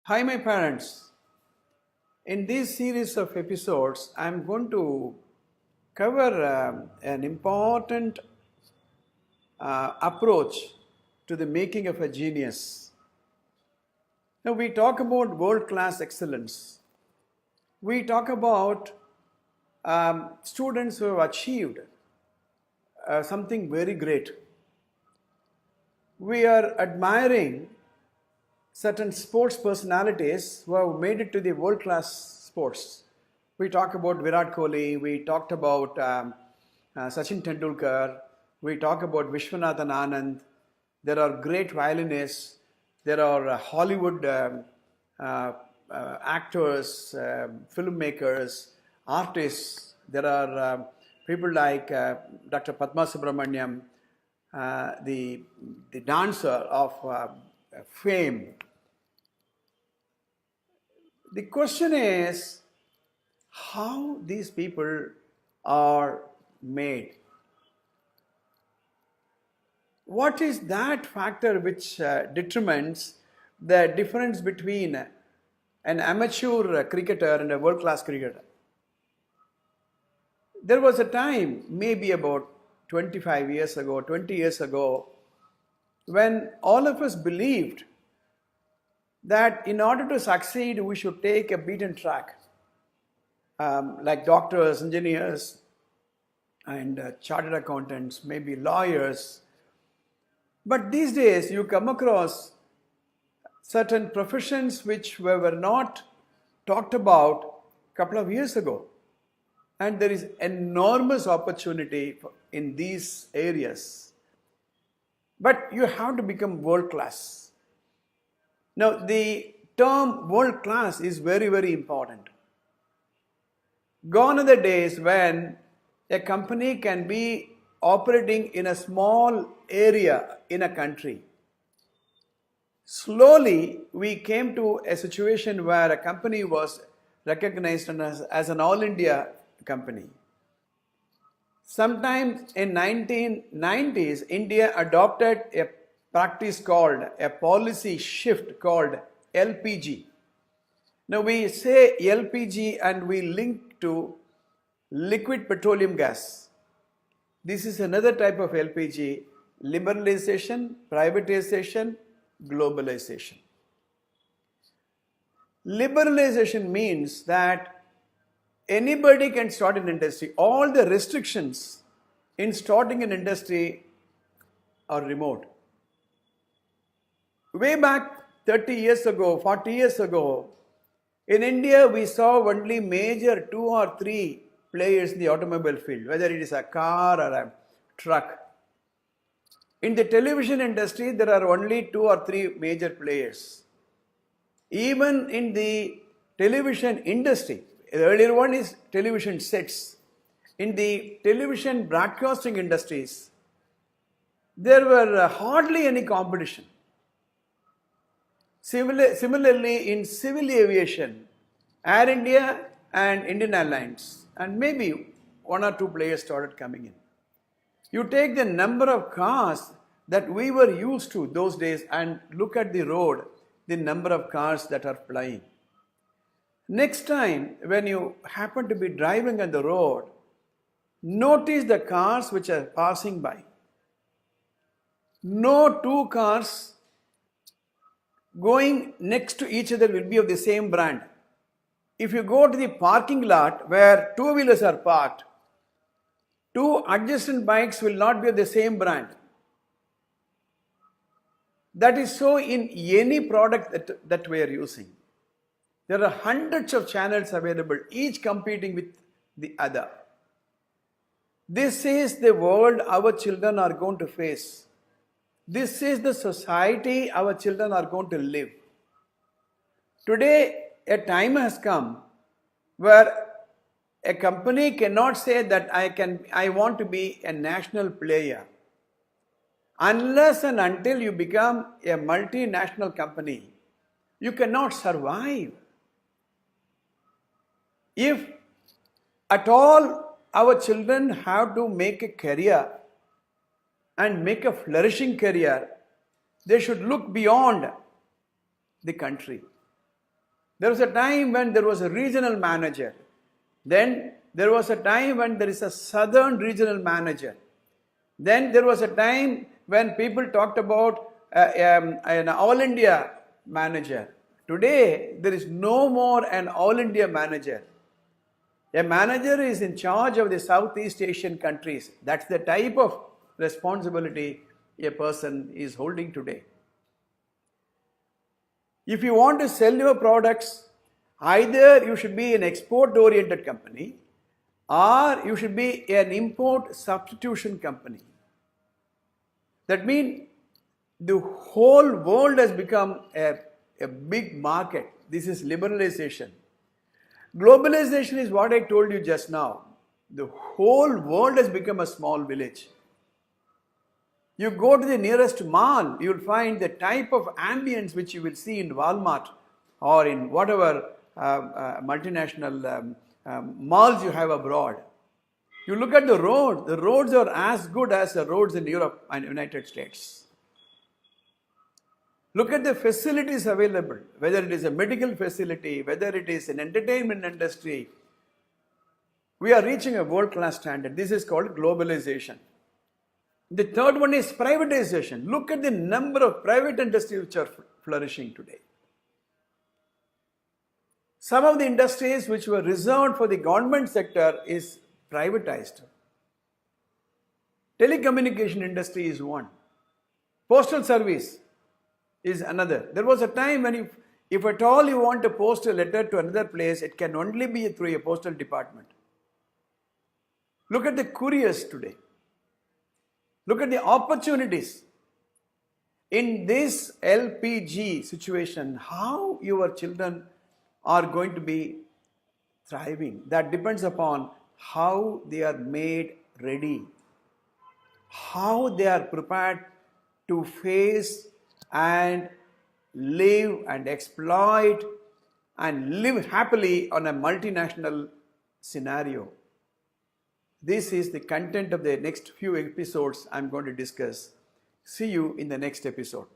Hi, my parents. In this series of episodes, I'm going to cover an important approach to the making of a genius. Now, we talk about world class excellence. We talk about students who have achieved something very great. We are admiring certain sports personalities who have made it to the world class sports. We talk about Virat Kohli, we talked about Sachin Tendulkar, we talk about Vishwanathan Anand. There are great violinists, there are Hollywood actors, filmmakers, artists. There are people like Dr. Padma Subramaniam, the dancer of fame. The question is how these people are made. What is that factor which determines the difference between an amateur cricketer and a world class cricketer? There was a time, maybe about 25 years ago, 20 years ago, when all of us believed that in order to succeed, we should take a beaten track, like doctors, engineers, and chartered accountants, maybe lawyers. But these days, you come across certain professions which were not talked about a couple of years ago. And there is enormous opportunity in these areas. But you have to become world class. Now, the term world class is very, very important. Gone are the days when a company can be operating in a small area in a country. Slowly, we came to a situation where a company was recognized as an all India company. Sometime in 1990s, India adopted a practice called, a policy shift called LPG. Now we say LPG and we link to liquid petroleum gas. This is another type of LPG: liberalization, privatization, globalization. Liberalization means that anybody can start an industry. All the restrictions in starting an industry are removed. Way back 30 years ago, 40 years ago, in India we saw only major 2 or 3 players in the automobile field, whether it is a car or a truck. In the television industry, there are only 2 or 3 major players. Even in the television industry, the earlier one is television sets. In the television broadcasting industries, there were hardly any competition. Similarly, in civil aviation, Air India and Indian Airlines, and maybe 1 or 2 players started coming in. You take the number of cars that we were used to those days and look at the road, the number of cars that are flying. Next time, when you happen to be driving on the road, notice the cars which are passing by. No 2 cars going next to each other will be of the same brand. If you go to the parking lot where 2-wheelers are parked, 2 adjacent bikes will not be of the same brand. That is so in any product that we are using. There are hundreds of channels available, each competing with the other. This is the world our children are going to face. This is the society our children are going to live. Today, a time has come where a company cannot say that I want to be a national player. Unless and until you become a multinational company, you cannot survive. If at all our children have to make a career and make a flourishing career, they should look beyond the country. There was a time when there was a regional manager. Then there was a time when there is a southern regional manager. Then there was a time when people talked about an all India manager. Today, there is no more an all India manager. A manager is in charge of the Southeast Asian countries. That's the type of responsibility a person is holding today. If you want to sell your products, either you should be an export-oriented company or you should be an import substitution company. That means the whole world has become a big market. This is liberalization. Globalization is what I told you just now. The whole world has become a small village. You go to the nearest mall, you will find the type of ambience which you will see in Walmart or in whatever multinational malls you have abroad. You look at the roads are as good as the roads in Europe and United States. Look at the facilities available, whether it is a medical facility, whether it is an entertainment industry. We are reaching a world-class standard. This is called globalization. The third one is privatization. Look at the number of private industries which are flourishing today. Some of the industries which were reserved for the government sector is privatized. Telecommunication industry is one. Postal service is another. There was a time when if at all you want to post a letter to another place, it can only be through a postal department. Look at the couriers today. Look at the opportunities. In this LPG situation, how your children are going to be thriving, that depends upon how they are made ready, how they are prepared to face and live and exploit and live happily on a multinational scenario. This is the content of the next few episodes I'm going to discuss. See you in the next episode.